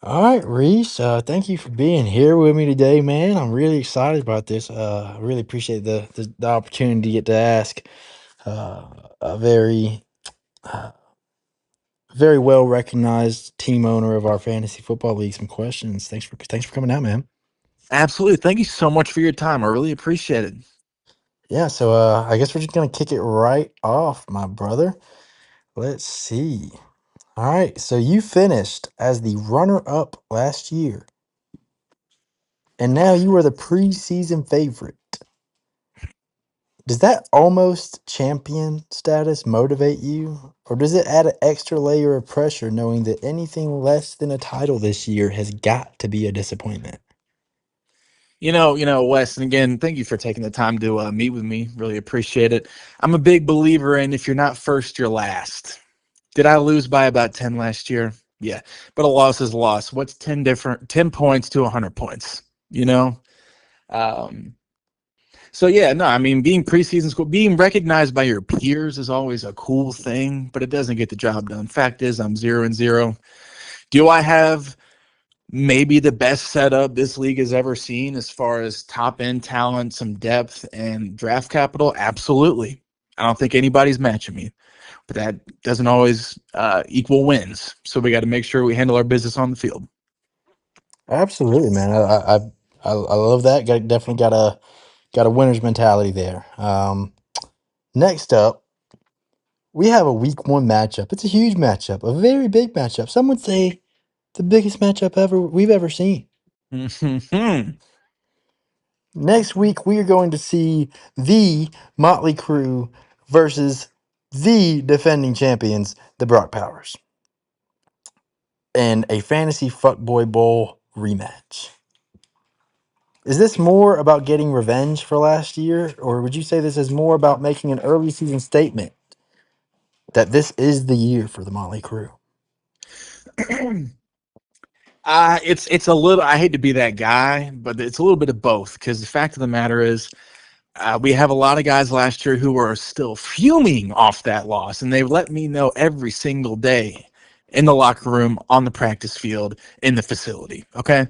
All right, Reese. Thank you for being here with me today, man. I'm really excited about this. I really appreciate the opportunity to get to ask uh, a uh, very well recognized team owner of our fantasy football league some questions. Thanks for coming out, man. Absolutely. Thank you so much for your time. I really appreciate it. Yeah, so I guess we're just gonna kick it right off, my brother. Let's see. All right, so you finished as the runner-up last year, and now you are the preseason favorite. Does that almost champion status motivate you? Or does it add an extra layer of pressure knowing that anything less than a title this year has got to be a disappointment? Wes, and again, thank you for taking the time to meet with me. Really appreciate it. I'm a big believer in if you're not first, you're last. Did I lose by about 10 last year? Yeah. But a loss is a loss. What's 10 points to 100 points? You know? Um, so yeah, no, I mean, being preseason school, being recognized by your peers is always a cool thing, but it doesn't get the job done. Fact is, I'm 0-0. Do I have maybe the best setup this league has ever seen as far as top end talent, some depth, and draft capital? Absolutely. I don't think anybody's matching me, but that doesn't always equal wins. So we got to make sure we handle our business on the field. Absolutely, man. I love that. Definitely got a winner's mentality there. Next up, we have a week one matchup. It's a huge matchup, a very big matchup. Some would say the biggest matchup we've ever seen. Next week, we are going to see the Motley Crew versus the defending champions, the Brock Powers, and a fantasy fuckboy bowl rematch. Is this more about getting revenge for last year, or would you say this is more about making an early season statement that this is the year for the Motley Crew? It's a little. I hate to be that guy, but it's a little bit of both. Because the fact of the matter is, we have a lot of guys last year who are still fuming off that loss, and they've let me know every single day in the locker room, on the practice field, in the facility. Okay.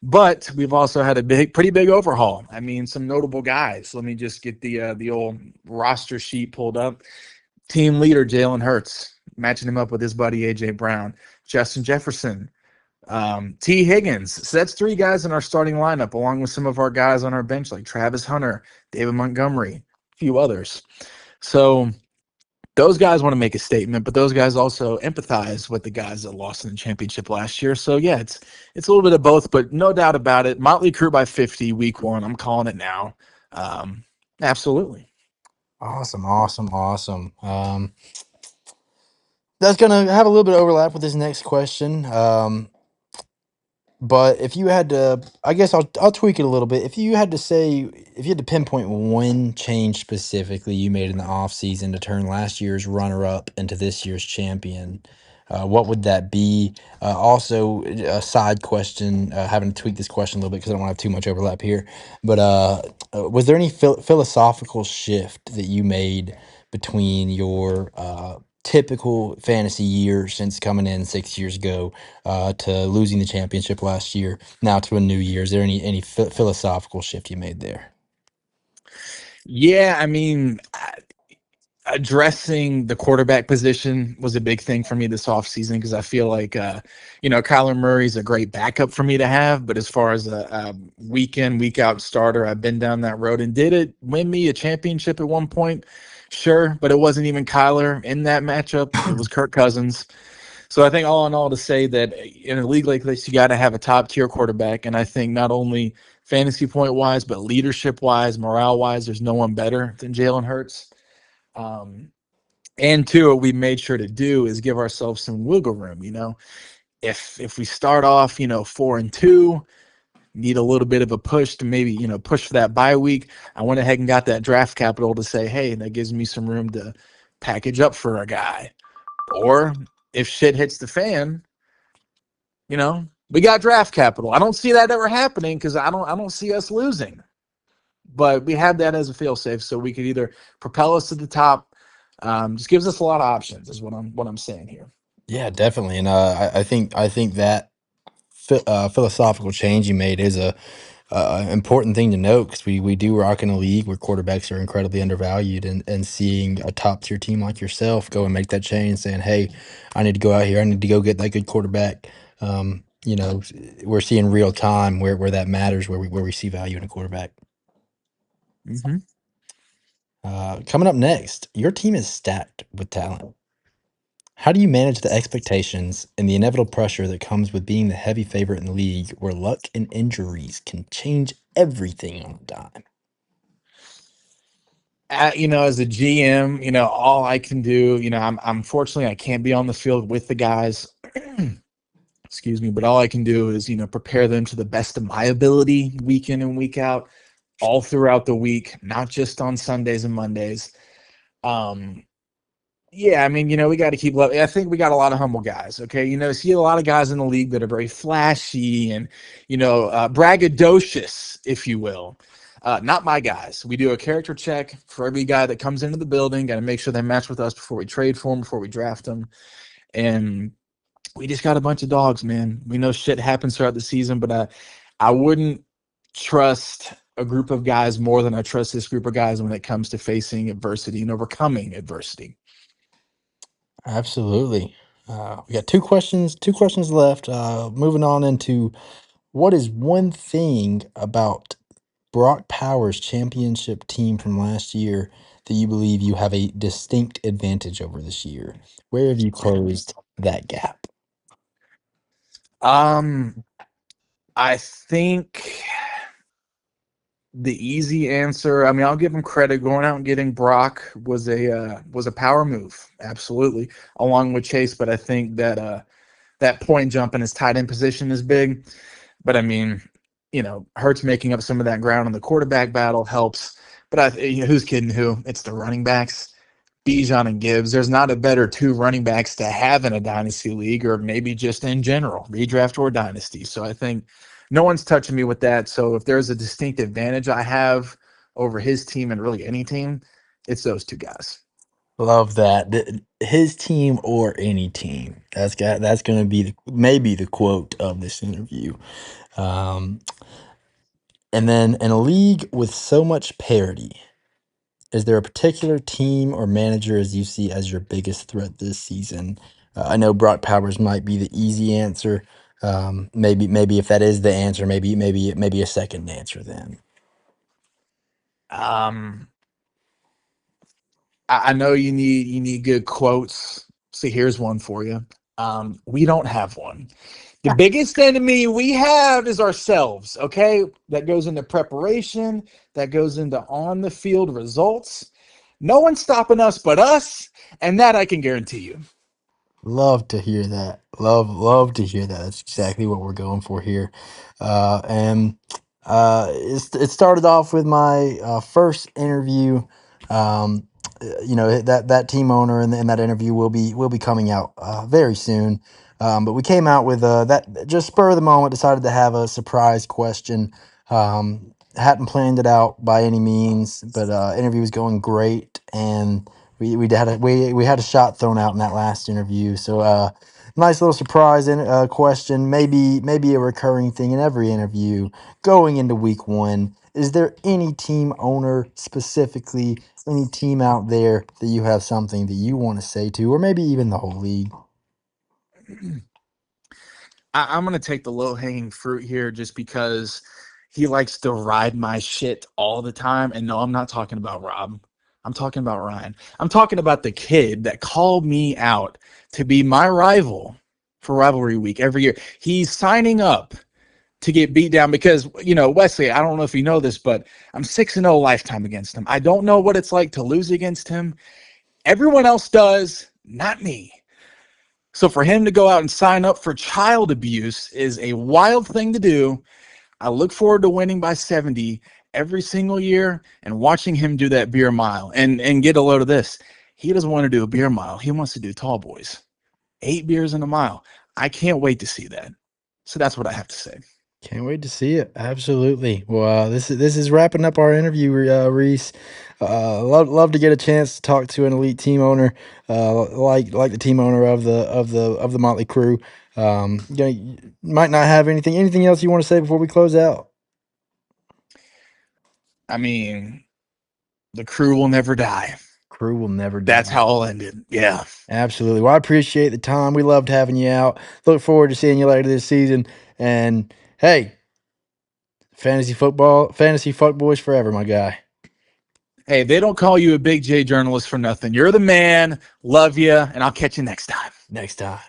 But we've also had a pretty big overhaul. I mean, some notable guys. Let me just get the old roster sheet pulled up. Team leader Jalen Hurts, matching him up with his buddy AJ Brown, Justin Jefferson, T. Higgins. So that's three guys in our starting lineup, along with some of our guys on our bench like Travis Hunter, David Montgomery, a few others. So those guys want to make a statement, but those guys also empathize with the guys that lost in the championship last year. So yeah, it's a little bit of both, but no doubt about it. Motley Crue by 50, week one. I'm calling it now. Absolutely. Awesome, awesome, awesome. That's gonna have a little bit of overlap with this next question. But if you had to, I guess I'll tweak it a little bit. If you had to pinpoint one change specifically you made in the off season to turn last year's runner up into this year's champion, what would that be? Also, a side question, having to tweak this question a little bit because I don't want to have too much overlap here. But was there any philosophical shift that you made between your typical fantasy year since coming in 6 years ago to losing the championship last year, now to a new year? Is there any philosophical shift you made there? Yeah, I mean, addressing the quarterback position was a big thing for me this offseason because I feel like, Kyler Murray's a great backup for me to have. But as far as a week in, week out starter, I've been down that road. And did it win me a championship at one point? Sure. But it wasn't even Kyler in that matchup, it was Kirk Cousins. So I think all in all, to say that in a league like this, you got to have a top tier quarterback. And I think not only fantasy point wise, but leadership wise, morale wise, there's no one better than Jalen Hurts. Um, and two, what we made sure to do is give ourselves some wiggle room. If we start off, 4-2, need a little bit of a push to maybe, push for that bye week. I went ahead and got that draft capital to say, hey, that gives me some room to package up for a guy. Or if shit hits the fan, we got draft capital. I don't see that ever happening because I don't see us losing. But we have that as a fail safe, so we could either propel us to the top. Just gives us a lot of options, is what I'm saying here. Yeah, definitely. And I think that philosophical change you made is a important thing to note because we do rock in a league where quarterbacks are incredibly undervalued, and seeing a top tier team like yourself go and make that change, saying, "Hey, I need to go out here. I need to go get that good quarterback." You know, we're seeing real time where that matters, where we see value in a quarterback. Hmm. Coming up next, your team is stacked with talent. How do you manage the expectations and the inevitable pressure that comes with being the heavy favorite in the league where luck and injuries can change everything on a dime? As a GM, all I can do, I'm fortunately I can't be on the field with the guys. Excuse me, but all I can do is, prepare them to the best of my ability week in and week out, all throughout the week, not just on Sundays and Mondays. Um, yeah, I mean, we got to keep I think we got a lot of humble guys. Okay. See a lot of guys in the league that are very flashy and, braggadocious, if you will. Not my guys. We do a character check for every guy that comes into the building. Got to make sure they match with us before we trade for them, before we draft them. And we just got a bunch of dogs, man. We know shit happens throughout the season, but I wouldn't trust a group of guys more than I trust this group of guys when it comes to facing adversity and overcoming adversity. Absolutely. We got two questions left. Moving on into what is one thing about Brock Powers' championship team from last year that you believe you have a distinct advantage over this year? Where have you closed that gap? Um, I think the easy answer, I mean, I'll give him credit. Going out and getting Brock was a power move, absolutely, along with Chase. But I think that that point jump in his tight end position is big. But I mean, Hurts making up some of that ground in the quarterback battle helps. But who's kidding who? It's the running backs. Bijan and Gibbs. There's not a better two running backs to have in a dynasty league, or maybe just in general, redraft or dynasty. So I think no one's touching me with that. So if there's a distinct advantage I have over his team and really any team, it's those two guys. Love that. His team or any team. That's going to be maybe the quote of this interview. Um, and then in a league with so much parity, is there a particular team or manager as you see as your biggest threat this season? I know Brock Powers might be the easy answer. Maybe if that is the answer, maybe a second answer then. Um, I know you need good quotes. So here's one for you. We don't have one. The biggest enemy we have is ourselves, okay? That goes into preparation, that goes into on the field results. No one's stopping us but us, and that I can guarantee you. Love to hear that. Love to hear that. That's exactly what we're going for here. And it started off with my first interview. That team owner in that interview will be coming out very soon. But we came out with that just spur of the moment. Decided to have a surprise question. Hadn't planned it out by any means, but interview was going great, and we had a shot thrown out in that last interview. So nice little surprise question, maybe a recurring thing in every interview going into week one. Is there any team owner specifically, any team out there that you have something that you want to say to, or maybe even the whole league? I'm going to take the low hanging fruit here just because he likes to ride my shit all the time. And no, I'm not talking about Rob. I'm talking about Ryan. I'm talking about the kid that called me out to be my rival for rivalry week every year. He's signing up to get beat down because, Wesley, I don't know if you know this, but I'm 6-0 lifetime against him. I don't know what it's like to lose against him. Everyone else does, not me. So for him to go out and sign up for child abuse is a wild thing to do. I look forward to winning by 70 every single year and watching him do that beer mile. And get a load of this. He doesn't want to do a beer mile. He wants to do tall boys. 8 beers in a mile. I can't wait to see that. So that's what I have to say. Can't wait to see it. Absolutely. Well, this is wrapping up our interview, Reese. Love to get a chance to talk to an elite team owner, like the team owner of the Motley Crew. You might not have anything else you want to say before we close out. I mean, the crew will never die. Crew will never die. That's how I'll end it. Yeah. Absolutely. Well, I appreciate the time. We loved having you out. Look forward to seeing you later this season. And hey, fantasy fuck boys forever, my guy. Hey, they don't call you a Big J journalist for nothing. You're the man. Love you, and I'll catch you next time. Next time.